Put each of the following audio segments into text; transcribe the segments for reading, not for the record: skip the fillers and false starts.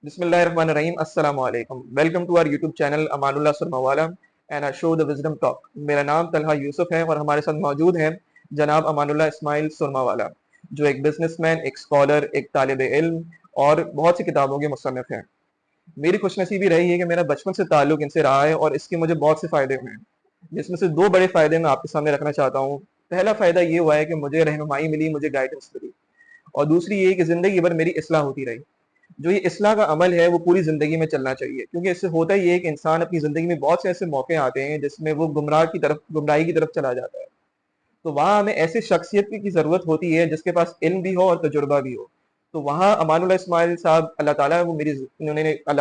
बिस्मिल्लाहिर्रहमानिर्रहीम अस्सलाम वालेकुम। Welcome to our YouTube channel Amanullah Surmawala and I show the wisdom talk. मेरा नाम तलहा यूसुफ है और हमारे साथ मौजूद हैं जनाब अमानुल्लाह इस्माइल सुरमावाला, जो एक बिजनेसमैन, एक स्कॉलर, एक तालिब इल्म और बहुत सी किताबों के मुसन्निफ हैं। मेरी खुशनसीबी रही है कि मेरा बचपन से ताल्लुक इनसे रहा है और इसके मुझे बहुत से फायदे हुए हैं, जिसमें से दो बड़े फायदे मैं आपके सामने रखना चाहता हूँ। पहला फायदा ये हुआ है कि मुझे रहनुमाई मिली, मुझे गाइडेंस मिली, और दूसरी ये कि जिंदगी भर मेरी इस्लाह होती रही। जो ये इस्लाह का अमल है वो पूरी जिंदगी में चलना चाहिए, क्योंकि इससे होता ही है कि इंसान अपनी जिंदगी में बहुत से ऐसे मौके आते हैं जिसमें वो गुमराही की तरफ चला जाता है। तो वहां हमें ऐसे शख्सियत की जरूरत होती है जिसके पास इल्म भी हो और तजुर्बा भी हो। तो वहां अमानुल्लाह इस्माइल साहब, अल्लाह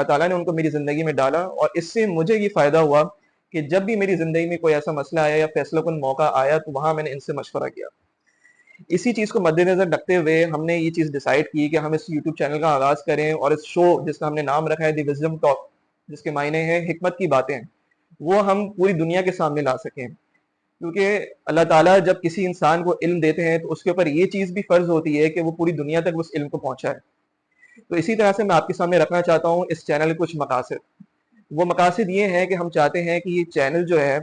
ताला ने उनको मेरी जिंदगी में डाला, और इससे मुझे ये फायदा हुआ कि जब भी मेरी जिंदगी में कोई ऐसा मसला आया या फैसला कुन मौका आया तो वहां मैंने इनसे मशवरा किया। इसी चीज को मद्देनजर रखते हुए हमने ये चीज डिसाइड की कि हम इस यूट्यूब चैनल का आगाज करें, और इस शो जिसका हमने नाम रखा है द विजडम टॉक, जिसके मायने हैं हिकमत की बातें, वो हम पूरी दुनिया के सामने ला सकें। क्योंकि अल्लाह ताला जब किसी इंसान को इल्म देते हैं तो उसके ऊपर ये चीज भी फर्ज होती है कि वो पूरी दुनिया तक उस इल्म को पहुंचाए। तो इसी तरह से मैं आपके सामने रखना चाहता हूँ इस चैनल के कुछ मकासद। वो मकासद ये हैं कि हम चाहते हैं कि ये चैनल जो है,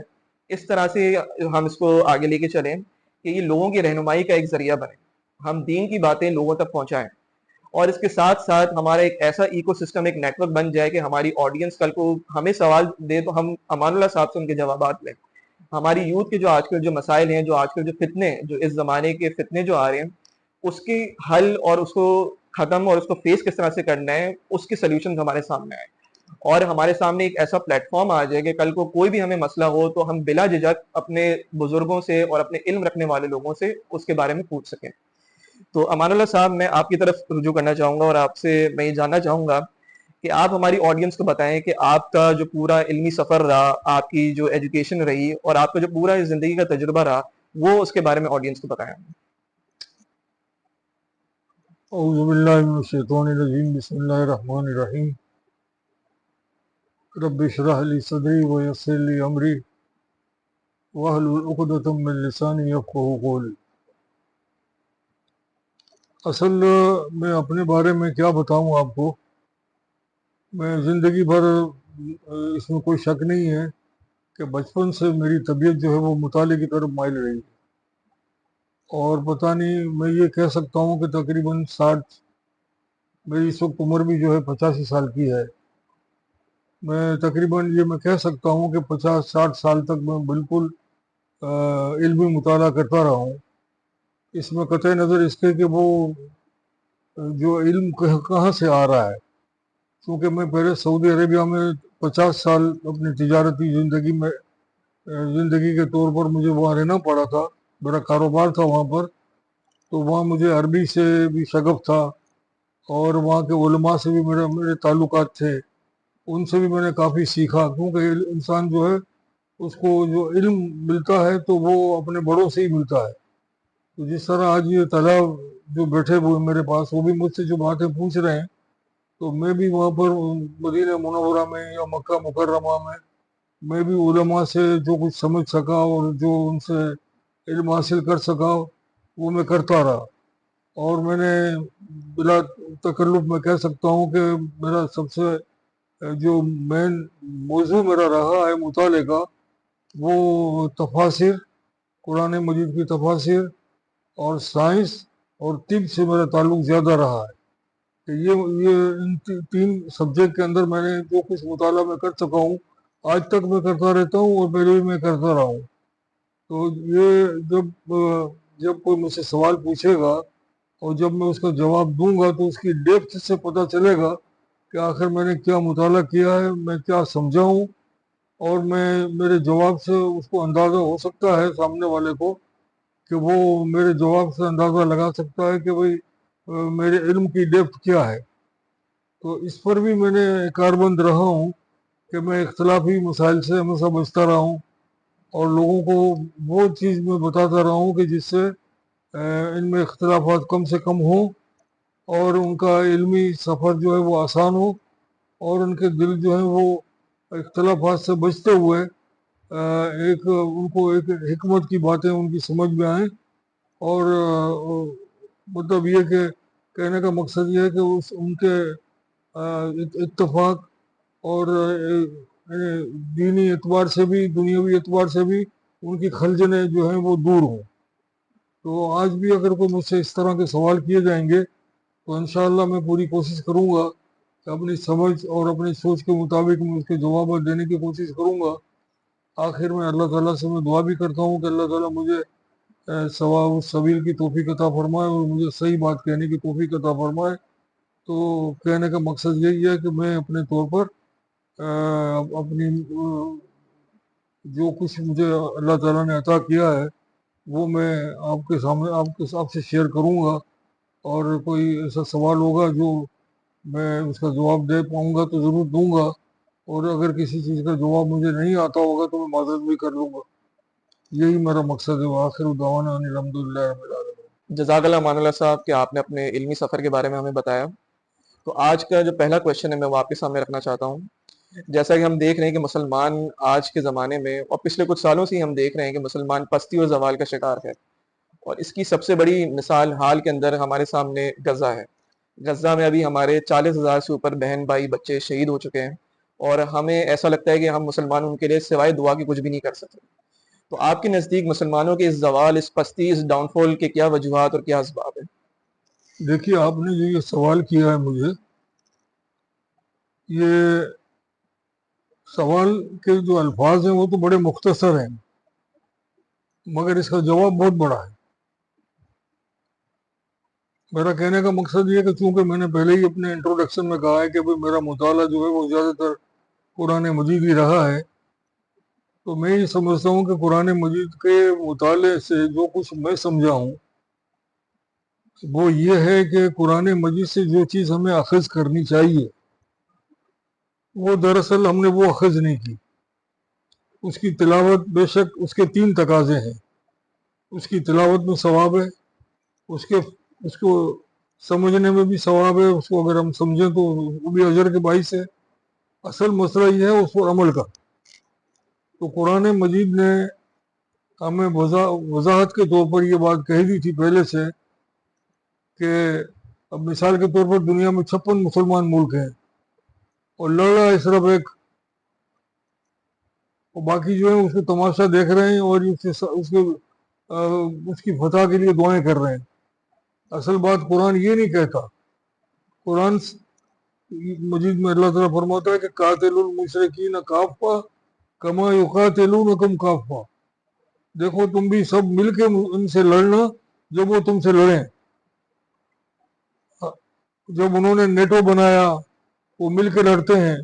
इस तरह से हम इसको आगे लेके चलें कि ये लोगों की रहनुमाई का एक जरिया बने, हम दीन की बातें लोगों तक पहुंचाएं, और इसके साथ साथ हमारा एक ऐसा इकोसिस्टम, एक नेटवर्क बन जाए कि हमारी ऑडियंस कल को हमें सवाल दे तो हम अमानुल्लाह साहब से उनके जवाबात लें। हमारी यूथ के जो आजकल जो मसाइल हैं, जो आजकल जो फितने, जो इस जमाने के फितने जो आ रहे हैं, उसके हल और उसको खत्म और उसको फेस किस तरह से करना है, उसके सोल्यूशन हमारे सामने आए, और हमारे सामने एक ऐसा प्लेटफॉर्म आ जाए कि कल को कोई भी हमें मसला हो तो हम बिला झिझक अपने बुजुर्गों से और अपने इल्म रखने वाले लोगों से उसके बारे में पूछ सकें। तो अमानुल्लाह साहब, मैं आपकी तरफ रुजू करना चाहूंगा और आपसे मैं ये जानना चाहूंगा कि आप हमारी ऑडियंस को बताएं कि आपका जो पूरा इल्मी सफर रहा, आपकी जो एजुकेशन रही और आपका जो पूरा जिंदगी का तजुर्बा रहा, वो उसके बारे में ऑडियंस को बताएं। औज़ु बिल्लाहि मिनश्शैतानिर्रजीम बिस्मिल्लाहिर्रहमानिर्रहीम रब्बि इश्रह ली सदरी व यस्सिर ली अमरी वहलुल उक़दतम मिन लिसानी यफ़क़हू क़ौली। असल मैं अपने बारे में क्या बताऊं आपको। मैं ज़िंदगी भर इसमें कोई शक नहीं है कि बचपन से मेरी तबीयत जो है वो मुताले की तरफ माइल रही, और पता नहीं, मैं ये कह सकता हूँ कि तकरीबन 60, मेरी इस वक्त उम्र भी जो है 85 साल की है। मैं तकरीबन ये मैं कह सकता हूँ कि 50-60 साल तक मैं बिल्कुल इल्मी मुताला करता रहा हूँ। इसमें कतई नज़र इसके कि वो जो इल्म कहाँ से आ रहा है, क्योंकि मैं पहले सऊदी अरेबिया में 50 साल अपनी तिजारती ज़िंदगी के तौर पर मुझे वहाँ रहना पड़ा था। मेरा कारोबार था वहाँ पर, तो वहाँ मुझे अरबी से भी शगफ था, और वहाँ के उलमा से भी मेरे ताल्लुकात थे। उनसे भी मैंने काफ़ी सीखा, क्योंकि इंसान जो है उसको जो इल्म मिलता है तो वो अपने बड़ों से ही मिलता है। तो जिस तरह आज ये तालाब जो बैठे हुए मेरे पास, वो भी मुझसे जो बातें पूछ रहे हैं, तो मैं भी वहाँ पर मदीना मुनव्वरा में या मक्का मुकर्रमा में मैं भी उलमा से जो कुछ समझ सका और जो उनसे इल्म हासिल कर सका वो मैं करता रहा। और मैंने बिला तकल्लुफ़ मैं कह सकता हूँ कि मेरा सबसे जो मेन मौजू मेरा रहा है मुताले का, वो तफासिर, कुरान मजीद की तफासिर और साइंस और तिब से मेरा ताल्लुक़ ज़्यादा रहा है। कि ये इन तीन सब्जेक्ट के अंदर मैंने जो कुछ मुताला मैं कर सका हूँ, आज तक मैं करता रहता हूँ और पहले भी मैं करता रहा हूँ। तो ये जब कोई मुझसे सवाल पूछेगा और जब मैं उसका जवाब दूंगा तो उसकी डेप्थ से पता चलेगा कि आखिर मैंने क्या मुताला किया है, मैं क्या समझा हूँ, और मेरे जवाब से उसको अंदाज़ा हो सकता है सामने वाले को कि वो मेरे जवाब से अंदाज़ा लगा सकता है कि भाई मेरे इल्म की डेप्थ क्या है। तो इस पर भी मैंने कारबंद रहा हूँ कि मैं इख्तलाफी मसाइल से हमेशा बचता रहा हूँ, और लोगों को वो चीज़ मैं बताता रहा हूँ कि जिससे इनमें इख्तलाफात कम से कम हो और उनका इल्मी सफ़र जो है वो आसान हो, और उनके दिल जो है वो इख्तलाफात से बचते हुए एक उनको एक हिकमत की बातें उनकी समझ में आए। और मतलब ये कि कहने का मकसद ये है कि उनके اتفاق اور دینی اعتبار سے بھی دنیاوی اعتبار سے بھی ان کی خلجنیں جو ہیں وہ دور ہوں. تو آج بھی اگر کوئی مجھ سے اس طرح کے سوال کیے جائیں گے تو انشاءاللہ میں پوری کوشش کروں گا کہ اپنی سمجھ اور اپنی سوچ کے مطابق میں اس کے جوابات دینے کی کوشش کروں گا. آخر میں اللہ تعالیٰ سے میں دعا بھی کرتا ہوں کہ اللہ تعالیٰ مجھے صواب سبیل کی توفیق عطا فرمائے اور مجھے صحیح بات کہنے کی توفیق عطا فرمائے. تو کہنے کا مقصد یہی ہے کہ میں اپنے طور پر اپنی جو کچھ مجھے اللہ تعالیٰ نے عطا کیا ہے وہ میں آپ کے سامنے آپ سے شیئر کروں گا. اور کوئی ایسا سوال ہوگا جو میں اس کا جواب دے پاؤں گا تو ضرور دوں گا. اور اگر کسی چیز کا جواب مجھے نہیں آتا ہوگا تو میں معذرت بھی کر لوں گا. یہی میرا مقصد ہے. آخر دعوانا ان الحمدللہ رب العالمین. جزاک اللہ امان اللہ صاحب کہ آپ نے اپنے علمی سفر کے بارے میں ہمیں بتایا. تو آج کا جو پہلا کویشچن ہے میں وہ آپ کے سامنے رکھنا چاہتا ہوں. جیسا کہ ہم دیکھ رہے ہیں کہ مسلمان آج کے زمانے میں اور پچھلے کچھ سالوں سے ہی ہم دیکھ رہے ہیں کہ مسلمان پستی اور زوال کا شکار ہے. اور اس کی سب سے بڑی مثال حال کے اندر ہمارے سامنے غزہ ہے. غزہ میں ابھی ہمارے 40,000 سے اوپر بہن بھائی بچے شہید ہو چکے ہیں اور ہمیں ایسا لگتا ہے کہ ہم مسلمان ان کے لیے سوائے دعا کی کچھ بھی نہیں کر سکتے. تو آپ کے نزدیک مسلمانوں کے اس زوال، اس پستی، اس ڈاؤن فال کے کیا وجوہات اور کیا اسباب ہیں؟ دیکھیے آپ نے جو یہ سوال کیا ہے مجھے، یہ سوال کے جو الفاظ ہیں وہ تو بڑے مختصر ہیں مگر اس کا جواب بہت بڑا ہے. میرا کہنے کا مقصد یہ ہے کہ چونکہ میں نے پہلے ہی اپنے انٹروڈکشن میں کہا ہے کہ میرا مطالعہ جو ہے وہ زیادہ تر قرآن مجید ہی رہا ہے، تو میں یہ سمجھتا ہوں کہ قرآن مجید کے مطالعے سے جو کچھ میں سمجھا ہوں وہ یہ ہے کہ قرآن مجید سے جو چیز ہمیں اخذ کرنی چاہیے وہ دراصل ہم نے وہ اخذ نہیں کی. اس کی تلاوت بے شک اس کے 3 تقاضے ہیں. اس کی تلاوت میں ثواب ہے، اس کو سمجھنے میں بھی ثواب ہے، اس کو اگر ہم سمجھیں تو وہ بھی اجر کے باعث ہے. اصل مسئلہ یہ ہے اس پر عمل کا. تو قرآن مجید نے ہمیں وضاحت کے طور پر یہ بات کہہ دی تھی پہلے سے کہ اب مثال کے طور پر دنیا میں 56 مسلمان ملک ہیں اور لڑ رہا ہے صرف ایک، اور باقی جو ہے اس کو تماشا دیکھ رہے ہیں اور اس کی فتح کے لیے دعائیں کر رہے ہیں. اصل بات قرآن یہ نہیں کہتا. قرآن مجید میں اللہ تعالیٰ فرماتا ہے کہ قاتل المشرکین کافہ کما یقاتلونکم کافہ. دیکھو تم بھی سب مل کے ان سے لڑنا جب وہ تم سے لڑیں. جب انہوں نے نیٹو بنایا وہ مل کے لڑتے ہیں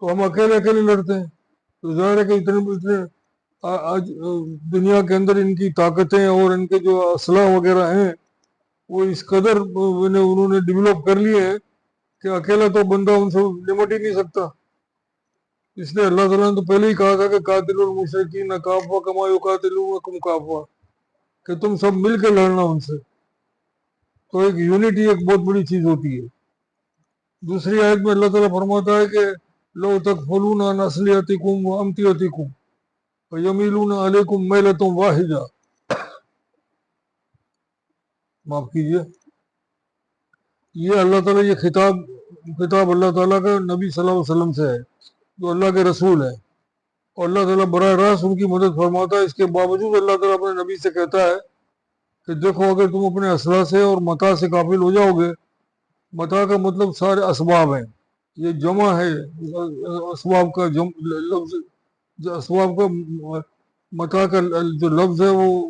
تو ہم اکیلے اکیلے لڑتے ہیں. تو ظاہر ہے کہ اتنے آج دنیا کے اندر ان کی طاقتیں اور ان کے جو اسلحہ وغیرہ ہیں وہ اس قدر انہوں نے ڈیولپ کر لیے ہیں کہ اکیلا تو بندہ ان سے نمٹ ہی نہیں سکتا. اس لیے اللہ تعالیٰ نے تو پہلے ہی کہا تھا کہ قاتل المشرکین کافہ کما یقاتلونکم کافہ، کہ تم سب مل کے لڑنا ان سے. تو ایک یونٹی ایک بہت بڑی چیز ہوتی ہے. دوسری آیت میں اللہ تعالیٰ فرماتا ہے کہ لو تکفلون عن اسلحتکم وامتعتکم ویمیلون علیکم میلۃ واحدہ. معاف کیجیے، یہ اللہ تعالیٰ یہ خطاب اللہ تعالیٰ کا نبی صلی اللہ علیہ وسلم سے ہے جو اللہ کے رسول ہے، اور اللہ تعالیٰ براہ راست ان کی مدد فرماتا ہے. اس کے باوجود اللہ تعالیٰ اپنے نبی سے کہتا ہے کہ دیکھو اگر تم اپنے اسلحہ سے اور متاع سے غافل ہو جاؤ گے، متاع کا مطلب سارے اسباب ہیں، یہ جمع ہے اسباب کا لفظ، اسباب کا متاع کا جو لفظ ہے وہ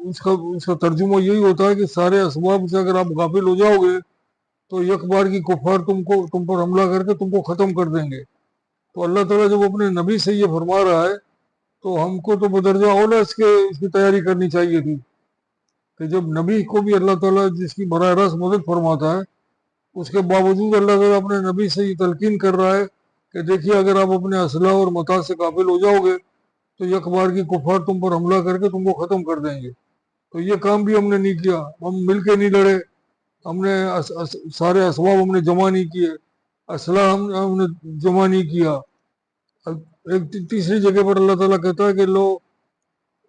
اس کا ترجمہ یہی ہوتا ہے کہ سارے اسباب سے اگر آپ غافل ہو جاؤ گے تو یک بار کی کفار تم پر حملہ کر کے تم کو ختم کر دیں گے. تو اللہ تعالیٰ جب اپنے نبی سے یہ فرما رہا ہے تو ہم کو تو بدرجہ اولا اس کی تیاری کرنی چاہیے تھی کہ جب نبی کو بھی اللہ تعالیٰ جس کی براہ راست مدد فرماتا ہے اس کے باوجود اللہ تعالیٰ اپنے نبی سے یہ تلقین کر رہا ہے کہ دیکھیے اگر آپ اپنے اسلحہ اور متاع سے غافل ہو جاؤ گے تو یک بار کی کفار تم پر حملہ کر کے تم کو ختم کر دیں گے. تو یہ کام بھی ہم نے نہیں کیا، ہم مل کے نہیں لڑے، ہم نے سارے اسباب ہم نے جمع نہیں کیے، اسلحہ ہم نے جمع نہیں کیا. ایک تیسری جگہ پر اللہ تعالیٰ کہتا ہے کہ لو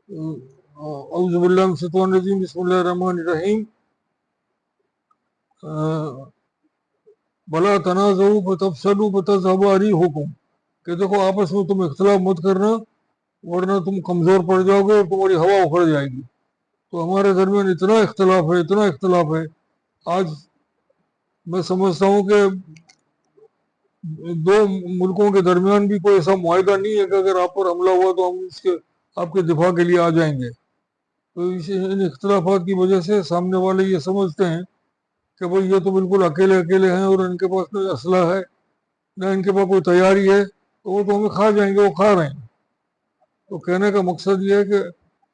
اعوذ باللہ من الشیطان الرجیم بسم اللہ الرحمن الرحیم बला तनाज़उ फतफशलू फतज़हब रिहुकुम, कि देखो आपस में तुम इख्तिलाफ मत करना वरना तुम कमज़ोर पड़ जाओगे और तुम्हारी हवा उखड़ जाएगी। तो हमारे दरमियान इतना इख्तिलाफ है, इतना इख्तिलाफ है, आज मैं समझता हूँ कि दो मुल्कों के दरमियान भी कोई ऐसा मुआहदा नहीं है कि अगर आप पर हमला हुआ तो हम इसके आपके दिफा के लिए आ जाएंगे। तो इन इख्तिलाफात की वजह से सामने वाले ये समझते हैं कि भाई ये तो बिल्कुल अकेले अकेले हैं और इनके पास कोई असला है ना इनके पास कोई तैयारी है, तो वो तो हमें खा जाएंगे, वो खा रहे हैं। तो कहने का मकसद ये है कि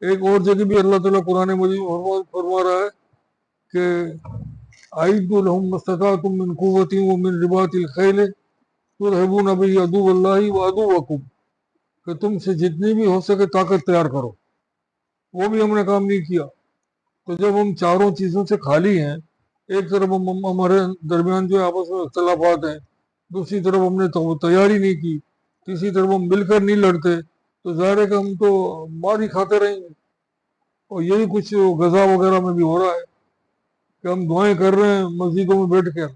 एक और जगह भी अल्लाह ताला कुरान मजीद में फरमा रहा है कि आइदु लहुम मस्ततातुम मिन कुव्वतिन व मिन रिबातिल खैल तुरहिबून बिही अदुव्वल्लाहि व अदुव्वकुम, कि तुमसे जितनी भी हो सके ताकत तैयार करो। वो भी हमने काम नहीं किया। तो जब हम चारों चीज़ों से खाली हैं, एक तरफ हमारे दरमियान जो आपस में इख्तलाफात हैं, दूसरी तरफ हमने तो तैयारी नहीं की, तीसरी तरफ हम मिलकर नहीं लड़ते, तो ज़ाहिर है कि हम तो मार ही खाते रहेंगे। और यही कुछ गजा वगैरह में भी हो रहा है कि हम दुआएं कर रहे हैं मस्जिदों में बैठ कर,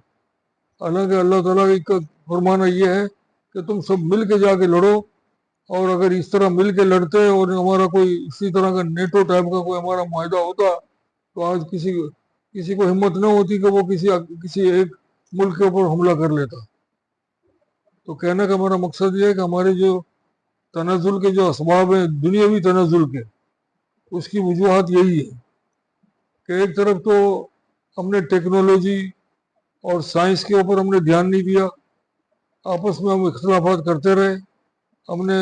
हालांकि अल्लाह ताला का फरमाना ये है कि तुम सब मिल के जाके लड़ो। और अगर इस तरह मिल के लड़ते और हमारा कोई इसी तरह का नेटो टाइप का कोई हमारा मुआहदा होता तो आज किसी किसी को हिम्मत न होती कि वो किसी एक मुल्क के ऊपर हमला कर लेता। तो कहने का हमारा मकसद ये है कि हमारे जो तनज़ुल के जो असबाब हैं दुनियावी तनज़ुल के, उसकी वजूहत यही है कि एक तरफ तो हमने टेक्नोलॉजी और साइंस के ऊपर हमने ध्यान नहीं दिया, आपस में हम इख्तलाफात करते रहे, हमने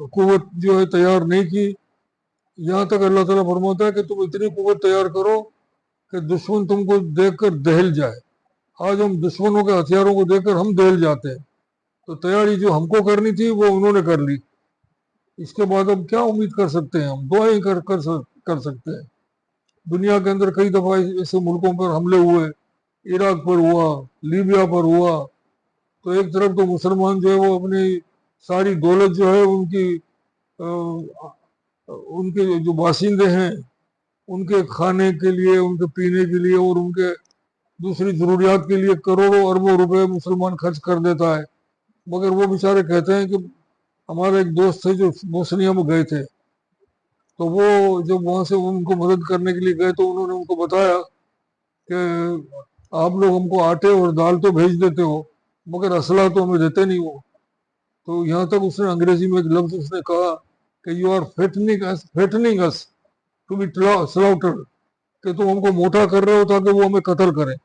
कुव्वत जो है तैयार नहीं की। यहाँ तक अल्लाह ताला फरमाता है कि तुम इतनी कुव्वत तैयार करो कि दुश्मन तुमको देखकर दहल जाए। आज हम दुश्मनों के हथियारों को देखकर हम दहल जाते हैं। तो तैयारी जो हमको करनी थी वो उन्होंने कर ली, इसके बाद अब क्या उम्मीद कर सकते हैं? हम दुआएं कर सकते हैं। दुनिया के अंदर कई दफ़ा ऐसे मुल्कों पर हमले हुए, इराक पर हुआ, लीबिया पर हुआ। तो एक तरफ तो मुसलमान जो है वो अपनी सारी दौलत जो है उनके जो बाशिंदे हैं उनके खाने के लिए, उनके पीने के लिए और उनके दूसरी ज़रूरियात के लिए करोड़ों अरबों रुपए मुसलमान खर्च कर देता है। मगर वो बेचारे कहते हैं कि हमारे एक दोस्त थे जो बोस्निया में गए थे, तो वो जब वहाँ से उनको मदद करने के लिए गए तो उन्होंने उनको बताया कि आप लोग हमको आटे और दाल तो भेज देते हो मगर असला तो हमें देते नहीं हो। तो यहाँ तक उसने अंग्रेजी में एक लफ्ज उसने कहा कि you are fattening us to be slaughtered, कि तुम हमको मोटा कर रहे हो ताकि वो हमें कत्ल करें।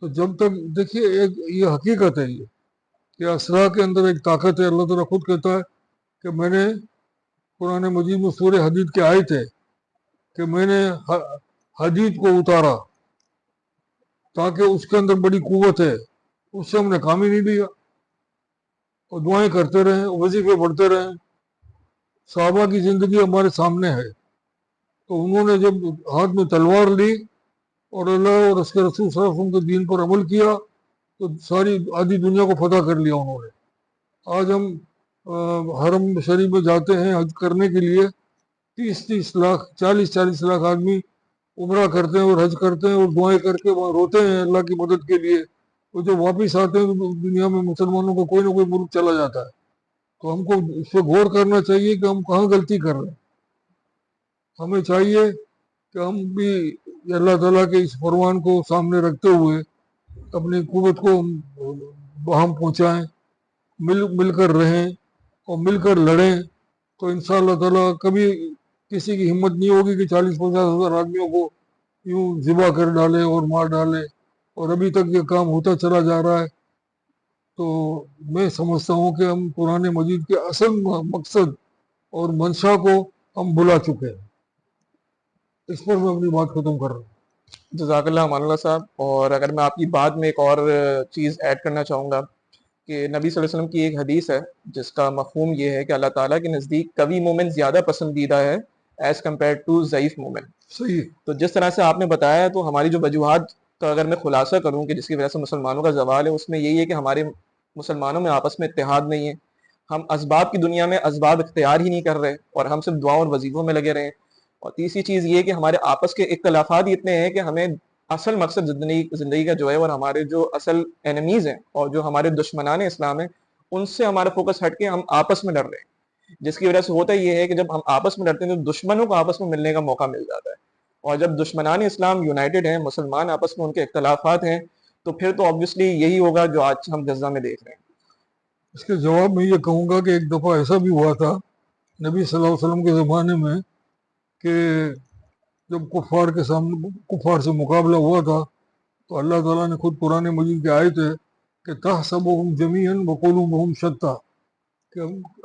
तो जब तक देखिए एक ये हकीकत है ये कि असला के अंदर एक ताकत है। अल्लाह ताला खुद कहता है कि मैंने कुरान मजीद में सूरह हदीद के आयत है कि मैंने हदीद को उतारा ताकि उसके अंदर बड़ी कुव्वत है, उससे हमने काम ही नहीं लिया और दुआएं करते रहे, वजीफे पढ़ते रहे। सहाबा की जिंदगी हमारे सामने है, तो उन्होंने जब हाथ में तलवार ली और अल्लाह और उसके रसूल सल्लल्लाहु अलैहि वसल्लम के दीन पर अमल किया तो सारी आधी दुनिया को फतह कर लिया उन्होंने। आज हम हरम शरीफ में जाते हैं हज करने के लिए, 30-30 लाख 40-40 लाख आदमी उम्रा करते हैं और हज करते हैं और दुआएं करके वहाँ रोते हैं अल्लाह की मदद के लिए। और जब वापिस आते हैं तो दुनिया में मुसलमानों का कोई ना कोई मुल्क चला जाता है। तो हमको इस पर गौर करना चाहिए कि हम कहाँ गलती कर रहे हैं। हमें चाहिए कि हम भी अल्लाह ताला के इस फरमान को सामने रखते हुए अपनी कुव्वत को हम पहुँचाएँ, मिलकर रहें और मिलकर लड़ें। तो इंशाअल्लाह ताला कभी किसी की हिम्मत नहीं होगी कि 40-50 हज़ार आदमियों को यूं ज़िबा कर डाले और मार डाले। और अभी तक ये काम होता चला जा रहा है। तो मैं समझता हूँ कि हम कुरान मजीद के असल मकसद और मंशा को हम भुला चुके हैं। इस पर मैं अपनी बात खत्म कर रहा हूँ। जज़ाकल्लाह अमानुल्लाह साहब। और अगर मैं आपकी बात में एक और चीज़ ऐड करना चाहूँगा कि नबी सल्लल्लाहु अलैहि वसल्लम की एक हदीस है जिसका मफ़हूम ये है कि अल्लाह ताला के नज़दीक कवी मोमिन ज़्यादा पसंदीदा है एज़ कम्पेयर टू ज़ईफ़ मोमिन। सही है। तो जिस तरह से आपने बताया तो हमारी जो वजूहात का अगर मैं खुलासा करूँ कि जिसकी वजह से मुसलमानों का ज़वाल है, उसमें यही है कि हमारे मुसलमानों में आपस में इत्तेहाद नहीं है। हम असबाब की दुनिया में असबाब इख्तियार ही नहीं कर रहे और हम सिर्फ दुआओं और वजीफ़ों में लगे रहे। और तीसरी चीज़ ये है कि हमारे आपस के इख्तलाफात ही इतने हैं कि हमें اصل مقصد زندگی کا جو ہے، اور ہمارے جو اصل اینمیز ہیں اور جو ہمارے دشمنان اسلام ہیں، ان سے ہمارا فوکس ہٹ کے ہم آپس میں لڑ رہے ہیں، جس کی وجہ سے ہوتا یہ ہے کہ جب ہم آپس میں لڑتے ہیں تو دشمنوں کو آپس میں ملنے کا موقع مل جاتا ہے، اور جب دشمنان اسلام یونائٹڈ ہیں، مسلمان آپس میں ان کے اختلافات ہیں، تو پھر تو آبویسلی یہی ہوگا جو آج ہم غزہ میں دیکھ رہے ہیں۔ اس کے جواب میں یہ کہوں گا کہ ایک دفعہ ایسا بھی ہوا تھا نبی صلی اللہ علیہ وسلم کے زمانے میں کہ جب کفار سے مقابلہ ہوا تھا تو اللہ تعالیٰ نے خود قرآن مجید کی آیت ہے کہ تحسبهم جمیعا وقلوبهم شتیٰ، کہ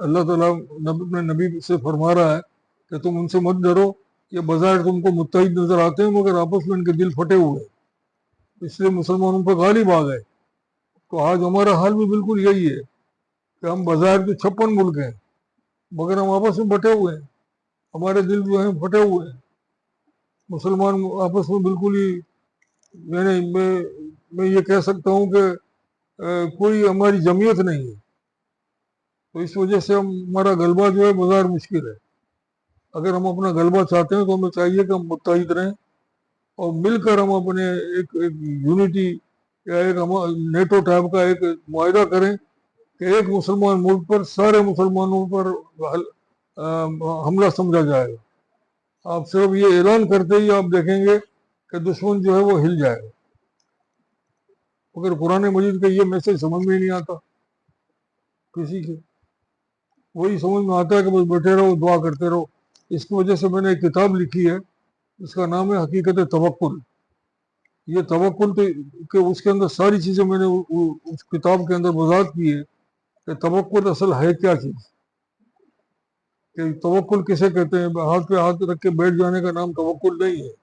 اللہ تعالیٰ اپنے نبی سے فرما رہا ہے کہ تم ان سے مت ڈرو، یہ بظاہر تم کو متحد نظر آتے ہیں مگر آپس میں ان کے دل پھٹے ہوئے ہیں، اس لیے مسلمانوں پہ غالب آ گئے۔ تو آج ہمارا حال بھی بالکل یہی ہے کہ ہم بظاہر کے 56 ملک ہیں مگر ہم آپس میں بٹے ہوئے ہیں، ہمارے دل جو ہیں پھٹے ہوئے ہیں، مسلمان آپس میں بالکل ہی، یعنی میں یہ کہہ سکتا ہوں کہ کوئی ہماری جمعیت نہیں ہے۔ تو اس وجہ سے ہمارا غلبہ جو ہے بظاہر مشکل ہے۔ اگر ہم اپنا غلبہ چاہتے ہیں تو ہمیں چاہیے کہ ہم متحد رہیں اور مل کر ہم اپنے ایک یونٹی یا ایک نیٹو ٹائپ کا ایک معاہدہ کریں کہ ایک مسلمان ملک پر سارے مسلمانوں پر حملہ سمجھا جائے گا۔ آپ صرف یہ اعلان کرتے ہی آپ دیکھیں گے کہ دشمن جو ہے وہ ہل جائے گا، مگر قرآن مجید کا یہ میسج سمجھ میں ہی نہیں آتا کسی کے، وہی سمجھ میں آتا ہے کہ بس بیٹھے رہو دعا کرتے رہو۔ اس کی وجہ سے میں نے ایک کتاب لکھی ہے، اس کا نام ہے حقیقت توکل۔ یہ توکل کہ اس کے اندر ساری چیزیں میں نے اس کتاب کے اندر وضاحت کی ہے کہ توکل اصل ہے کیا چیز، کہ توکل کسے کہتے ہیں۔ ہاتھ پہ ہاتھ رکھ کے بیٹھ جانے کا نام توکل نہیں ہے۔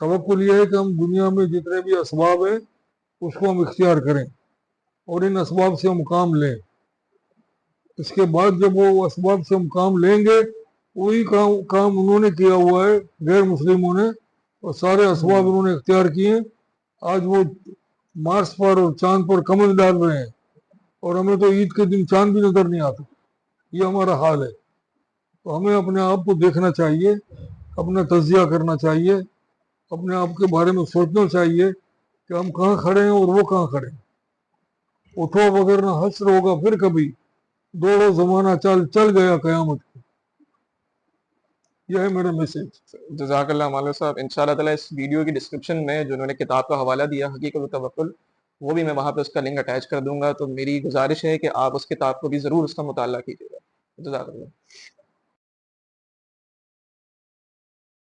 توکل یہ ہے کہ ہم دنیا میں جتنے بھی اسباب ہیں اس کو ہم اختیار کریں اور ان اسباب سے ہم کام لیں۔ اس کے بعد جب وہ اسباب سے ہم کام لیں گے، وہی کام انہوں نے کیا ہوا ہے غیر مسلموں نے، اور سارے اسباب انہوں نے اختیار کیے ہیں۔ آج وہ مارس پر اور چاند پر کمل ڈال رہے ہیں اور ہمیں تو عید کے دن چاند بھی نظر نہیں آتا۔ یہ ہمارا حال ہے۔ تو ہمیں اپنے آپ کو دیکھنا چاہیے، اپنا تجزیہ کرنا چاہیے، اپنے آپ کے بارے میں سوچنا چاہیے کہ ہم کہاں کھڑے ہیں اور وہ کہاں کھڑے ہیں۔ اٹھو وغیرہ نہ حشر ہوگا پھر کبھی، دوڑو زمانہ چل گیا قیامت۔ یہ ہے میرا میسج۔ جزاک اللہ مولوی صاحب۔ ان شاء اللہ تعالیٰ اس ویڈیو کی ڈسکرپشن میں جو انہوں نے کتاب کا حوالہ دیا حقیقت توکل، وہ بھی میں وہاں پہ اس کا لنک اٹیچ کر دوں گا، تو میری گزارش ہے کہ آپ اس کتاب کو بھی ضرور اس کا مطالعہ کیجیے گا۔ جزاک اللہ۔